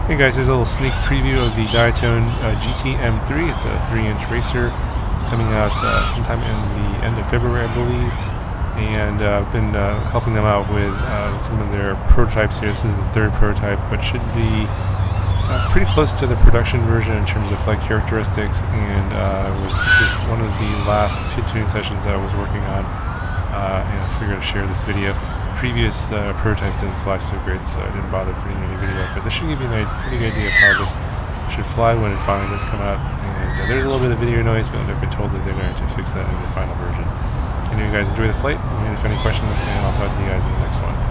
Hey guys, here's a little sneak preview of the Diatone GT-M3. It's a 3-inch racer. It's coming out sometime in the end of February, I believe. And I've been helping them out with some of their prototypes here. This is the third prototype, but should be pretty close to the production version in terms of flight characteristics. And this is one of the last pit tuning sessions that I was working on, and I figured I'd share this video. Previous prototypes didn't fly so great, so I didn't bother putting any video up, but this should give you a pretty good idea of how this should fly when it finally does come out. And there's a little bit of video noise, but I've been told that they're going to fix that in the final version. Can you guys enjoy the flight? Let me know if you have any questions, and I'll talk to you guys in the next one.